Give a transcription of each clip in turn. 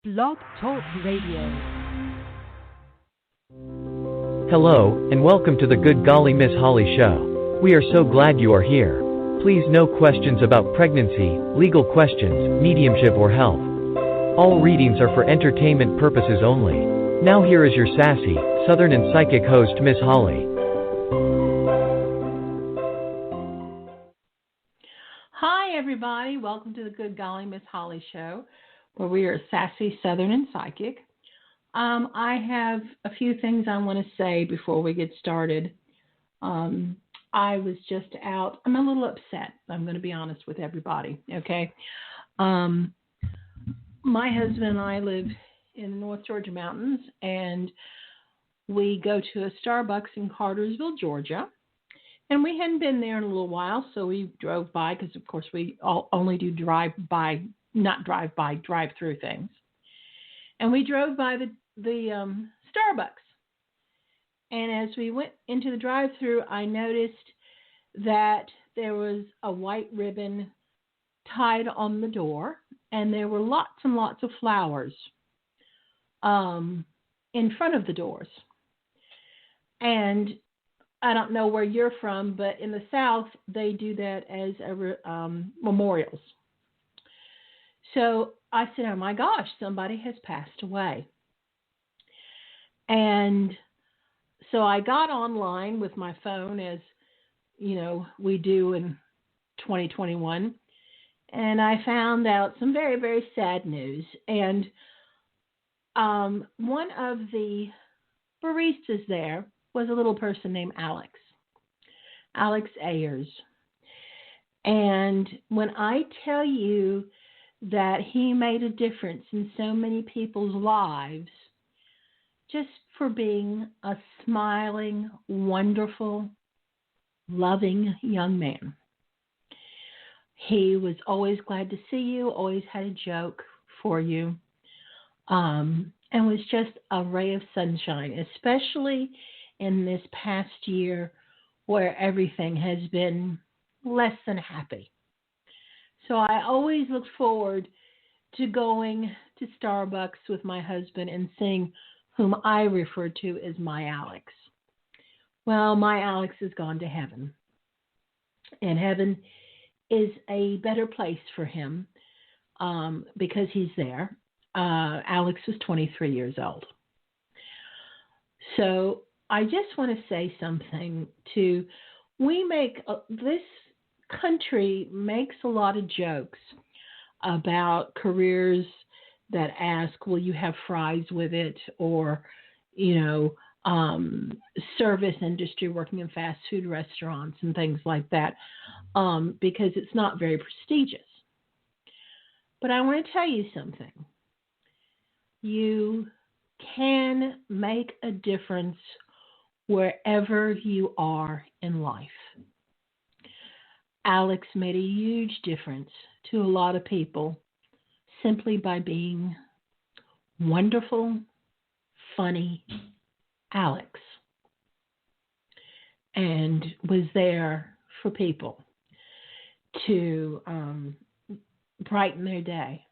Blog Talk Radio. Hello, and welcome to the Good Golly Miss Holly Show. We are so glad you are here. Please no questions about pregnancy, legal questions, mediumship or health. All readings are for entertainment purposes only. Now here is your sassy, southern and psychic host Miss Holly. Hi everybody, welcome to the Good Golly Miss Holly Show, where we are sassy, southern, and psychic. I have a few things I want to say before we get started. I was just out. I'm a little upset. I'm going to be honest with everybody, okay? My husband and I live in the North Georgia mountains, and we go to a Starbucks in Cartersville, Georgia. And we hadn't been there in a little while, so we drove by because, of course, we only do drive-by, not drive-by, drive-through things. And we drove by the Starbucks. And as we went into the drive-through, I noticed that there was a white ribbon tied on the door, and there were lots and lots of flowers in front of the doors. And I don't know where you're from, but in the South, they do that as memorials. So I said, oh my gosh, somebody has passed away. And so I got online with my phone, as you know we do in 2021, and I found out some very, very sad news. And one of the baristas there was a little person named Alex Ayers. And when I tell you that he made a difference in so many people's lives, just for being a smiling, wonderful, loving young man. He was always glad to see you, always had a joke for you, and was just a ray of sunshine, especially in this past year where everything has been less than happy. So I always look forward to going to Starbucks with my husband and seeing whom I refer to as my Alex. Well, my Alex has gone to heaven. And heaven is a better place for him because he's there. Alex was 23 years old. So I just want to say something this country makes a lot of jokes about careers that ask, will you have fries with it? Or, service industry, working in fast food restaurants and things like that, because it's not very prestigious. But I want to tell you something. You can make a difference wherever you are in life. Alex made a huge difference to a lot of people simply by being wonderful, funny Alex, and was there for people to brighten their day.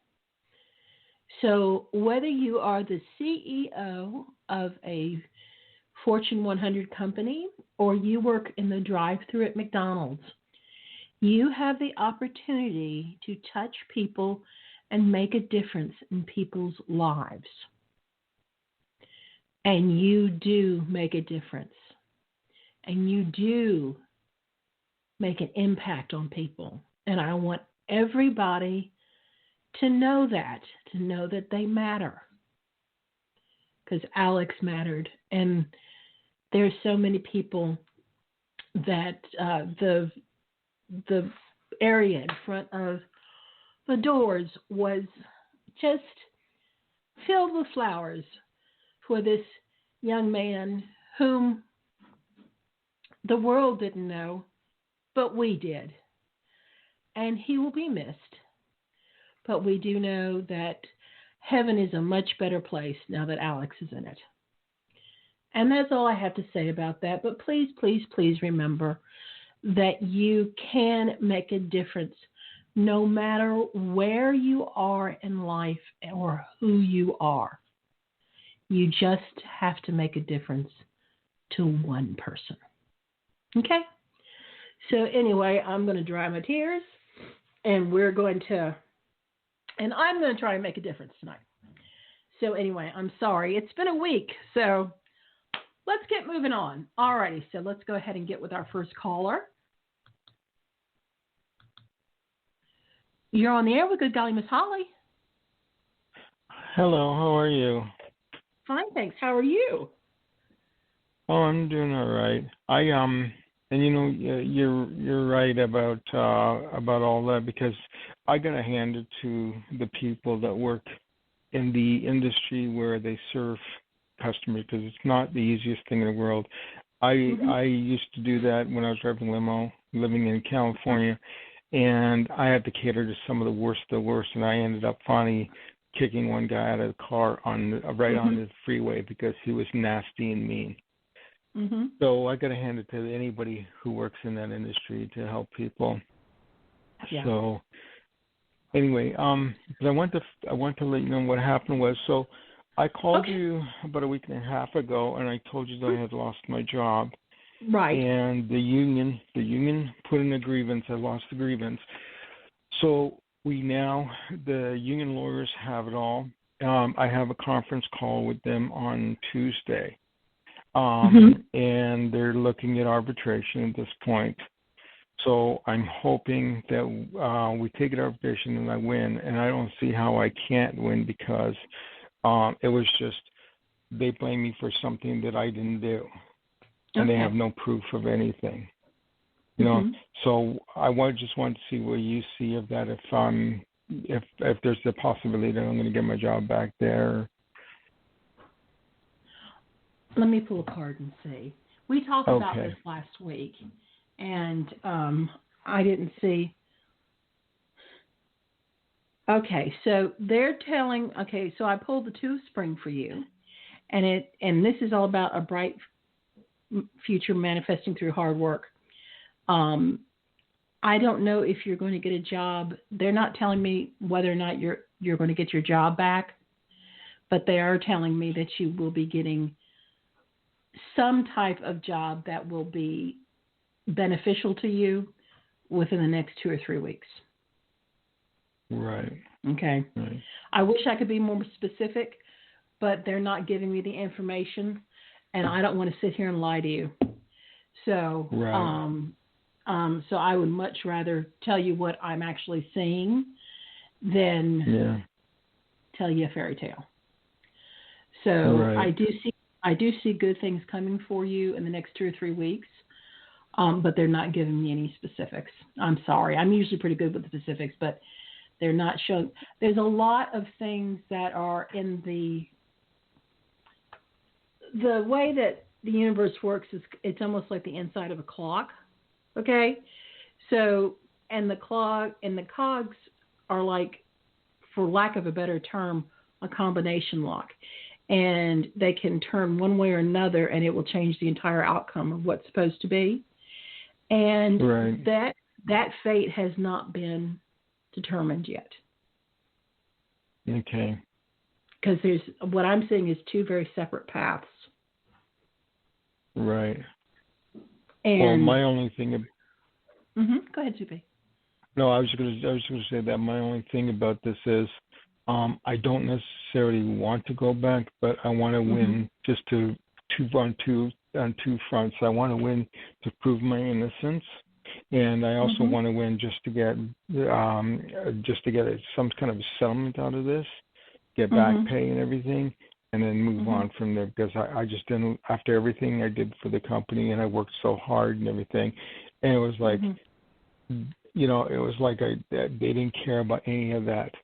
So whether you are the CEO of a Fortune 100 company or you work in the drive-thru at McDonald's, you have the opportunity to touch people and make a difference in people's lives. And you do make a difference. And you do make an impact on people. And I want everybody to know that they matter. Because Alex mattered. And there's so many people that the area in front of the doors was just filled with flowers for this young man whom the world didn't know, but we did. And he will be missed. But we do know that heaven is a much better place now that Alex is in it. And that's all I have to say about that. But please, please, please remember that you can make a difference no matter where you are in life or who you are, you just have to make a difference to one person. Okay? So anyway, I'm going to dry my tears, and I'm going to try and make a difference tonight. So anyway, I'm sorry. It's been a week, so let's get moving on. Alrighty, so let's go ahead and get with our first caller. You're on the air with Good Golly Miss Holly. Hello, how are you? Fine, thanks. How are you? Oh, I'm doing all right. And you're right about all that, because I gotta hand it to the people that work in the industry where they serve customers, because it's not the easiest thing in the world. I used to do that when I was driving limo, living in California, and I had to cater to some of the worst, and I ended up finally kicking one guy out of the car on the freeway because he was nasty and mean. Mm-hmm. So I got to hand it to anybody who works in that industry to help people. Yeah. So anyway, but I want to let you know what happened was, so I called you about a week and a half ago, and I told you that I had lost my job. Right. And the union put in a grievance. I lost the grievance. So the union lawyers have it all. I have a conference call with them on Tuesday. And they're looking at arbitration at this point. So I'm hoping that we take it arbitration and I win. And I don't see how I can't win, because it was just, they blame me for something that I didn't do. And they have no proof of anything. You know, so I just want to see what you see of that, if there's a possibility that I'm going to get my job back there. Let me pull a card and see. We talked about this last week, and I didn't see. Okay, so they're telling. Okay, so I pulled the Two of Spring for you, and this is all about a bright future manifesting through hard work. I don't know if you're going to get a job. They're not telling me whether or not you're going to get your job back, but they are telling me that you will be getting some type of job that will be beneficial to you within the next 2 or 3 weeks. Right. Okay. Right. I wish I could be more specific, but they're not giving me the information, and I don't want to sit here and lie to you. So, so I would much rather tell you what I'm actually seeing than tell you a fairy tale. So I do see good things coming for you in the next 2 or 3 weeks, but they're not giving me any specifics. I'm sorry. I'm usually pretty good with the specifics, but they're not showing. There's a lot of things that are in the way that the universe works is it's almost like the inside of a clock. Okay? So, and the clock and the cogs are like, for lack of a better term, a combination lock. And they can turn one way or another, and it will change the entire outcome of what's supposed to be. And that fate has not been determined yet. Okay. Because what I'm seeing is 2 very separate paths. Right. And well, my only thing. Go ahead, Supi. No, I was going to say that my only thing about this is, I don't necessarily want to go back, but I want to win just on two fronts. I want to win to prove my innocence, and I also want to win just to get some kind of settlement out of this, get back pay and everything, and then move on from there, because I just didn't, after everything I did for the company, and I worked so hard and everything, and it was like, it was like they didn't care about any of that.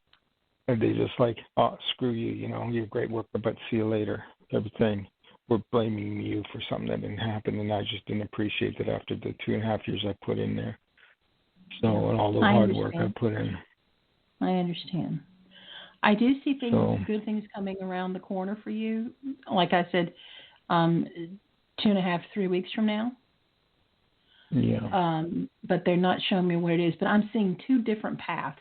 And they just like, oh, screw you, you're a great worker, but see you later, everything. We're blaming you for something that didn't happen, and I just didn't appreciate that after the 2.5 years I put in there. So, and all the hard work I put in. I understand. I do see good things coming around the corner for you. Like I said, 2.5 to 3 weeks from now. Yeah. But they're not showing me what it is. But I'm seeing two different paths.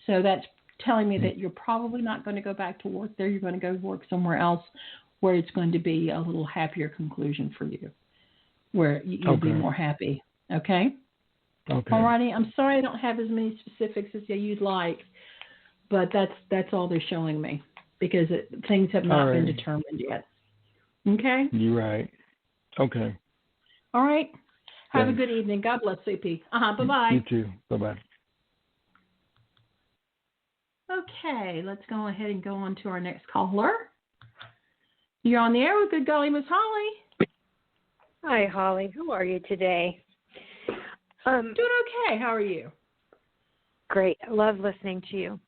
So that's telling me that you're probably not going to go back to work there. You're going to go work somewhere else where it's going to be a little happier conclusion for you, where you'll be more happy. Okay? Okay. All righty. I'm sorry I don't have as many specifics as you'd like, but that's all they're showing me because things have not been determined yet. Okay? You're right. Okay. All right. Have Thanks. a good evening. God bless, CP. Bye-bye. You too. Bye-bye. Okay, let's go ahead and go on to our next caller. You're on the air with Good Golly, Miss Holly. Hi, Holly. How are you today? Doing okay. How are you? Great. I love listening to you.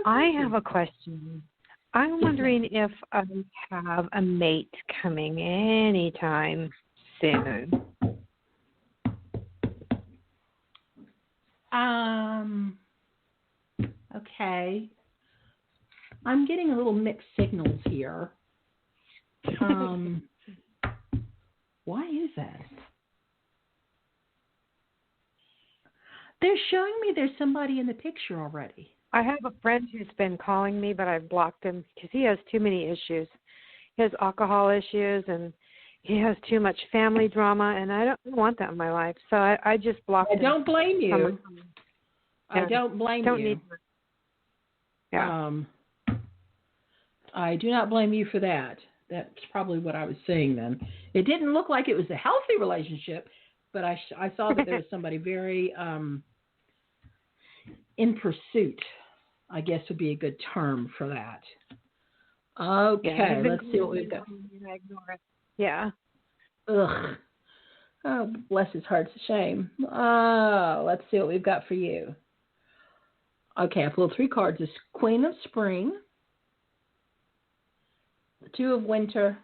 I have a question. I'm wondering if I have a mate coming anytime soon. Okay. I'm getting a little mixed signals here. Why is that? They're showing me there's somebody in the picture already. I have a friend who's been calling me, but I've blocked him because he has too many issues. He has alcohol issues, and he has too much family drama, and I don't want that in my life. So I just blocked him. I don't blame you. I don't blame you. Need him. Yeah. I do not blame you for that. That's probably what I was saying then. It didn't look like it was a healthy relationship, but I saw that there was somebody very in pursuit, I guess would be a good term for that. Okay, let's see what we've got. I ignore it. Yeah. Ugh. Oh, bless his heart's a shame. Oh, let's see what we've got for you. Okay, I pulled 3 cards. This Queen of Spring, the 2 of Winter,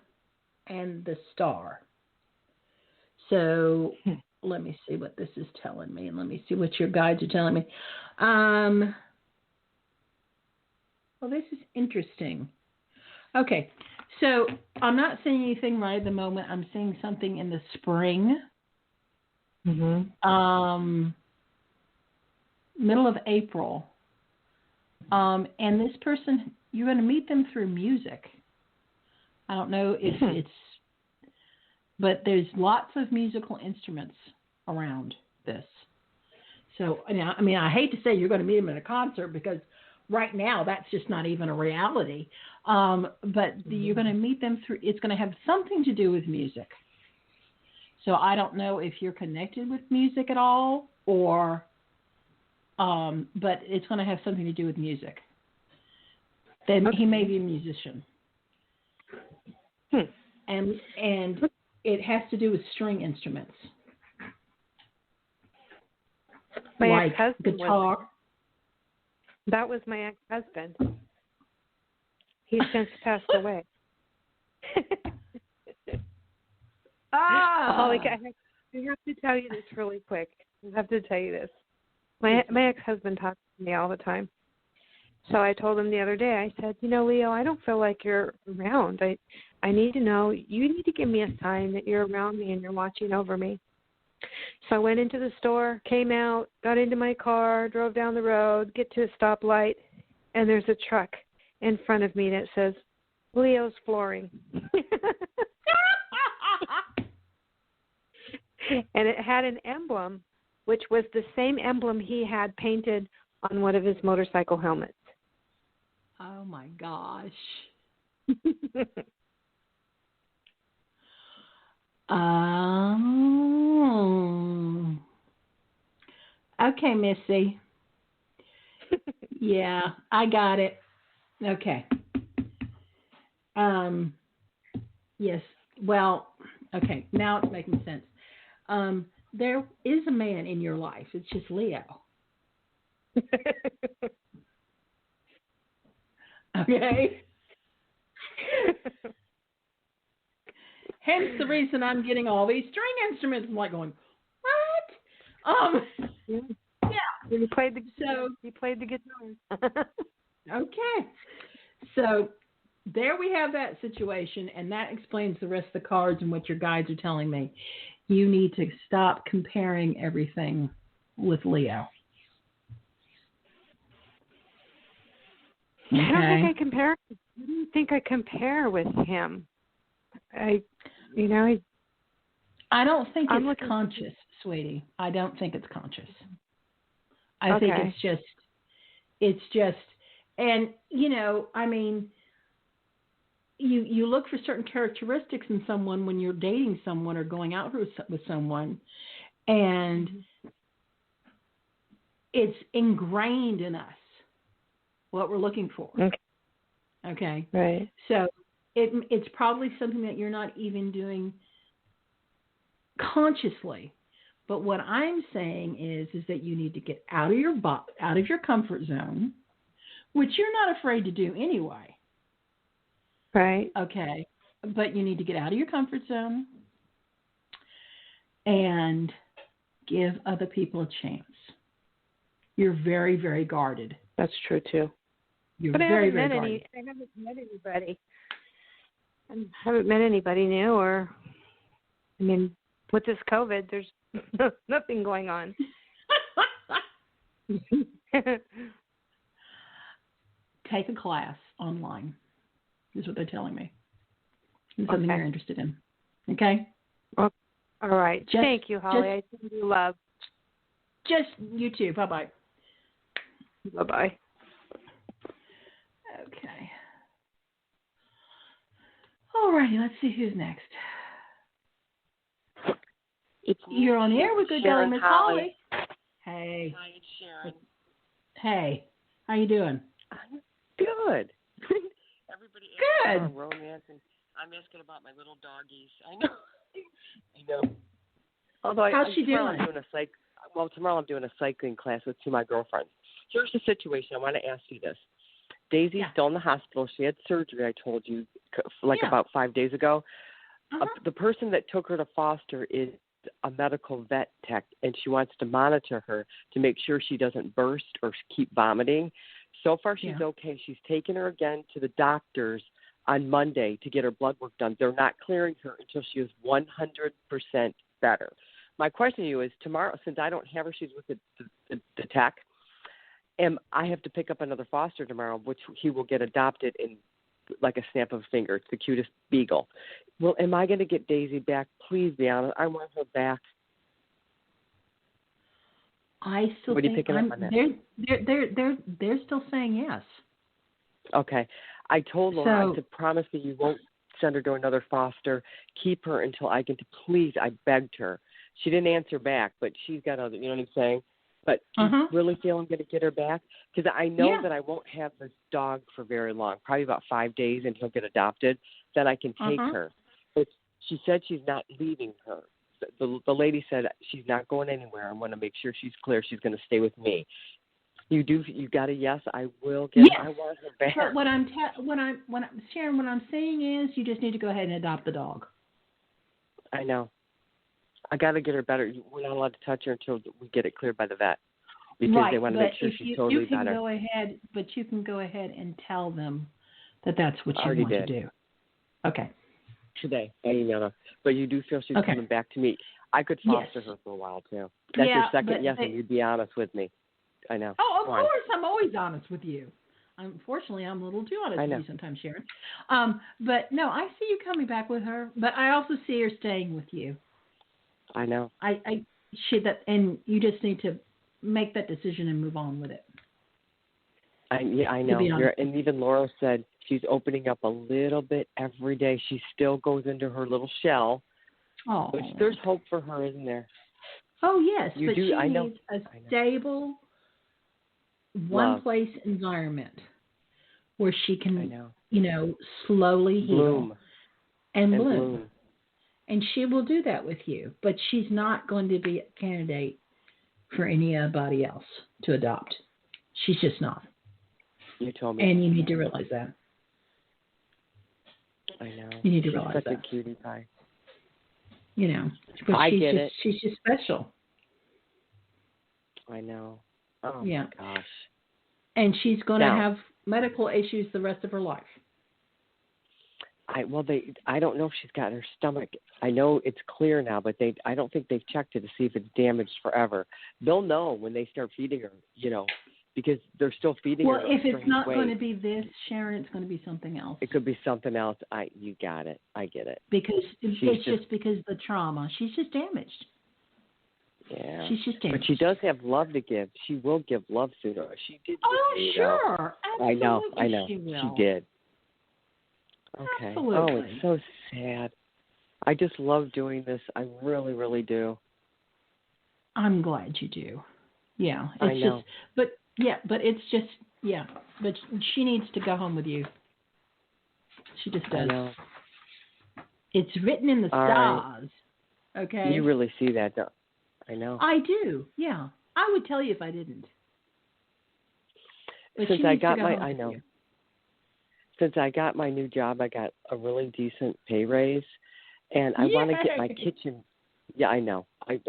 and the Star. So let me see what this is telling me, and let me see what your guides are telling me. Well, this is interesting. Okay, so I'm not seeing anything right at the moment. I'm seeing something in the spring. Mm-hmm. Middle of April. And this person, you're going to meet them through music. I don't know if it's, but there's lots of musical instruments around this. So, I mean, I hate to say you're going to meet them at a concert because right now that's just not even a reality. But you're going to meet them through, it's going to have something to do with music. So I don't know if you're connected with music at all or, but it's going to have something to do with music. Then he may be a musician. And it has to do with string instruments. My like ex-husband guitar. That was my ex-husband. He's since passed away. Holly, I have to tell you this really quick. I have to tell you this. My ex-husband talks to me all the time. So I told him the other day, I said, Leo, I don't feel like you're around. I need to know, you need to give me a sign that you're around me and you're watching over me. So I went into the store, came out, got into my car, drove down the road, get to a stoplight, and there's a truck in front of me that says, Leo's Flooring. And it had an emblem, which was the same emblem he had painted on one of his motorcycle helmets. Oh, my gosh. Okay, Missy. Yeah, I got it. Okay. Yes. Well, okay. Now it's making sense. There is a man in your life. It's just Leo. Okay. Hence the reason I'm getting all these string instruments. I'm like going, what? Yeah. He played the guitar. Okay. So there we have that situation, and that explains the rest of the cards and what your guides are telling me. you need to stop comparing everything with Leo. Okay? I don't think I compare. I don't think I compare with him. I don't think it's conscious, sweetie. I don't think it's conscious. I think it's just, and I mean, you look for certain characteristics in someone when you're dating someone or going out with someone, and it's ingrained in us what we're looking for. Okay. Right. So it's probably something that you're not even doing consciously. But what I'm saying is that you need to get out of your comfort zone, which you're not afraid to do anyway. Right. Okay. But you need to get out of your comfort zone and give other people a chance. You're very, very guarded. That's true too. But I haven't met anybody. I haven't met anybody new, or I mean, with this COVID, there's nothing going on. Take a class online, is what they're telling me. It's something you're interested in. Okay? All right. Thank you, Holly. I send you love. Just you too. Bye-bye. Bye-bye. Okay. All righty. Let's see who's next. You're on air with Good Golly Miss Holly. Hey. Hi, it's Sharon. Hey. How you doing? I'm good. Everybody asks about romance, and I'm asking about my little doggies. I know. Although how's she doing? Tomorrow I'm doing a cycling class with two of my girlfriends. Here's the situation. I want to ask you this. Daisy's still in the hospital. She had surgery, I told you, about 5 days ago. The person that took her to foster is a medical vet tech, and she wants to monitor her to make sure she doesn't burst or keep vomiting. So far, she's okay. She's taken her again to the doctors on Monday to get her blood work done. They're not clearing her until she is 100% better. My question to you is, tomorrow, since I don't have her, she's with the tech, I have to pick up another foster tomorrow, which he will get adopted in like a snap of a finger. It's the cutest beagle. Well, am I going to get Daisy back? Please be honest. I want her back. I still what are you think picking up on that? They're still saying yes. Okay. I told Laura, I said, promise me you won't send her to another foster. Keep her until I get to, please. I begged her. She didn't answer back, but she's got other, you know what I'm saying? But you really feel I'm going to get her back? Because I know that I won't have this dog for very long, probably about 5 days, and he'll get adopted. Then I can take her. But she said she's not leaving her. The lady said she's not going anywhere. I want to make sure she's clear. She's going to stay with me. You got a yes? I will get her. I want her back. But Sharon, what I'm saying is you just need to go ahead and adopt the dog. I know. I got to get her better. We're not allowed to touch her until we get it cleared by the vet, because they want to make sure she's totally better. But you can go ahead and tell them that that's what you want to do. Okay. Today, I emailed her. But you do feel she's coming back to me. I could foster her for a while, too. That's your second yes, and you'd be honest with me. I know. Oh, of course. I'm always honest with you. Unfortunately, I'm a little too honest with you sometimes, Sharon. But, no, I see you coming back with her. But I also see her staying with you. I know. And you just need to make that decision and move on with it. I know. And even Laura said she's opening up a little bit every day. She still goes into her little shell. Oh, which there's hope for her, isn't there? Oh yes, she needs a stable, one-place environment where she can, slowly heal and bloom. And she will do that with you, but she's not going to be a candidate for anybody else to adopt. She's just not. You told me. And you need to realize that. I know. You need to realize such that. Such a cutie pie. But I get it. She's just special. I know. Oh, my gosh. And she's going to have medical issues the rest of her life. I don't know if she's got her stomach. I know it's clear now, but I don't think they've checked it to see if it's damaged forever. They'll know when they start feeding her, because they're still feeding her. Well, if it's not going to be this, Sharon, it's going to be something else. It could be something else. You got it. I get it. Because it's just because of the trauma. She's just damaged. Yeah. She's just damaged. But she does have love to give. She will give love sooner. She did. Sure. Absolutely, I know. She will. She did. Okay. Absolutely. Oh, it's so sad. I just love doing this. I really, really do. I'm glad you do. Yeah. It's I know. but it's just, but she needs to go home with you. She just does. I know. It's written in the stars. Right. Okay. You really see that, don't I know. I do. Yeah. I would tell you if I didn't. But Since I got my, I know. You. Since I got my new job, I got a really decent pay raise, and I want to get my kitchen. Yeah, I know. I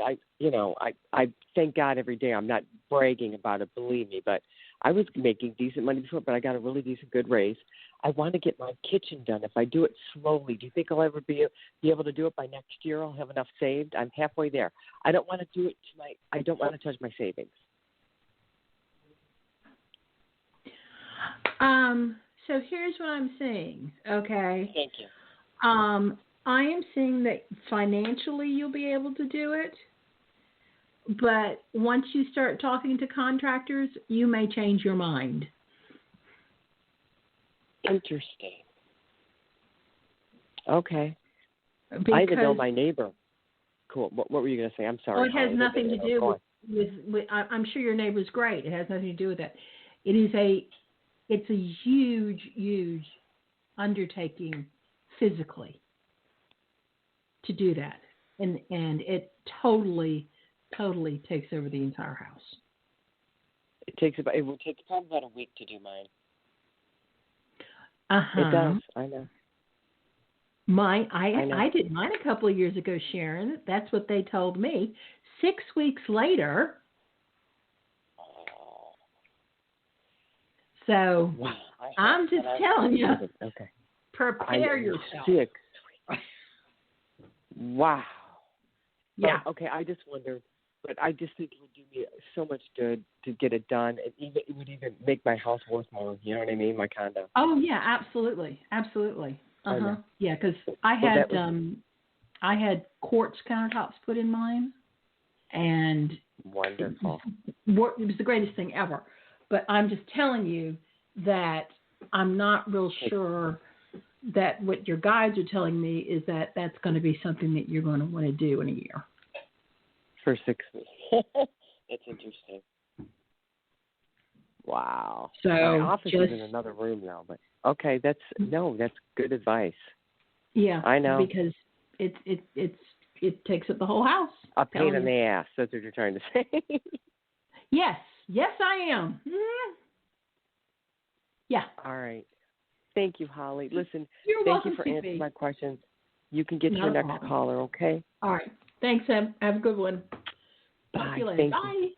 thank God every day. I'm not bragging about it, believe me, but I was making decent money before, but I got a really decent, good raise. I want to get my kitchen done. If I do it slowly, do you think I'll ever be able to do it by next year? I'll have enough saved. I'm halfway there. I don't want to do it I don't want to touch my savings. So here's what I'm saying, okay? Thank you. I am saying that financially you'll be able to do it, but once you start talking to contractors, you may change your mind. Interesting. Okay. Because, I even know my neighbor. Cool. What were you going to say? I'm sorry. Well, it has nothing to do with I'm sure your neighbor's great. It has nothing to do with that. It's a huge, huge undertaking physically to do that. And it totally takes over the entire house. It would take probably about a week to do mine. Uh-huh. It does. I know. I did mine a couple of years ago, Sharon. That's what they told me. 6 weeks later. So I'm just telling you. Okay. Prepare yourself. 6. Wow. Yeah. But, okay, I just wonder, but I just think it would do me so much good to get it done. It would even make my house worth more. You know what I mean? My condo. Oh yeah, absolutely. Uh-huh. Yeah, because I had quartz countertops put in mine, and wonderful. It was the greatest thing ever. But I'm just telling you that I'm not real sure that what your guides are telling me is that that's going to be something that you're going to want to do in a year. For 6 weeks. That's interesting. Wow. So my office is in another room now, but okay, that's good advice. Yeah, I know, because it takes up the whole house. A pain in the ass. That's what you're trying to say. Yes, I am. Mm-hmm. Yeah. All right. Thank you, Holly. Listen, You're thank welcome, you for CP. answering my questions. You can get your next caller, okay? All right. Thanks, Em. Have a good one. Bye. Talk to you later. Thank Bye. you.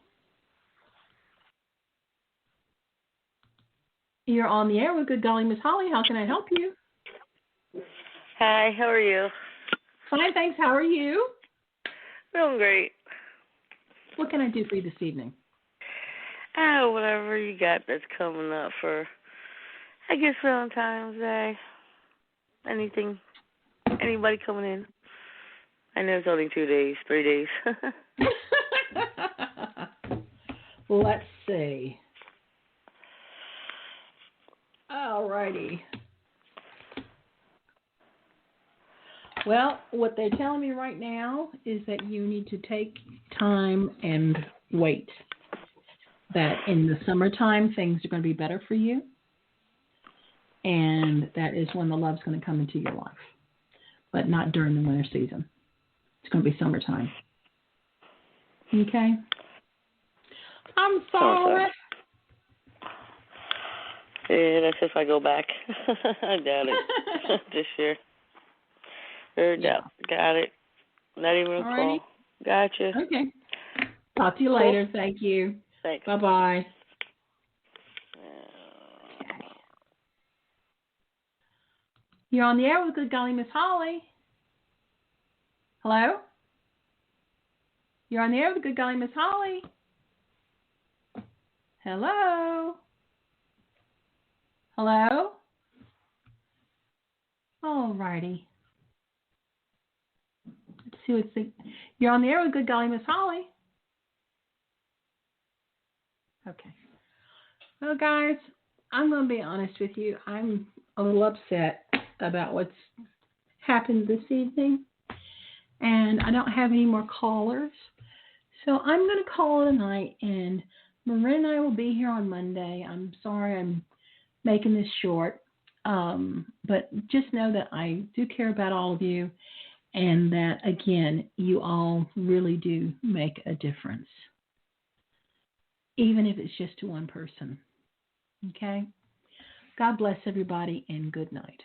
You're on the air with Good Golly Miss Holly. How can I help you? Hi, how are you? Fine, thanks. How are you? Doing great. What can I do for you this evening? Whatever you got that's coming up for, I guess, Valentine's Day. Anything. Anybody coming in? I know it's only 3 days. Let's see. All righty. Well, what they're telling me right now is that you need to take time and wait. That in the summertime, things are going to be better for you. And that is when the love's going to come into your life. But not during the winter season. It's going to be summertime. Okay? I'm sorry. Yeah, that's if I go back. I doubt it this year. Got it. Not even a call. Gotcha. Okay. Talk to you later. Thank you. Thanks. Bye-bye. You're on the air with Good Golly Miss Holly. Hello? You're on the air with Good Golly Miss Holly. Hello? Hello? All righty. Let's see what's the... You're on the air with Good Golly Miss Holly. Okay. Well, guys, I'm going to be honest with you. I'm a little upset about what's happened this evening. And I don't have any more callers. So I'm going to call it a night. And Marin and I will be here on Monday. I'm sorry I'm making this short. But just know that I do care about all of you. And that, again, you all really do make a difference. Even if it's just to one person. Okay? God bless everybody and good night.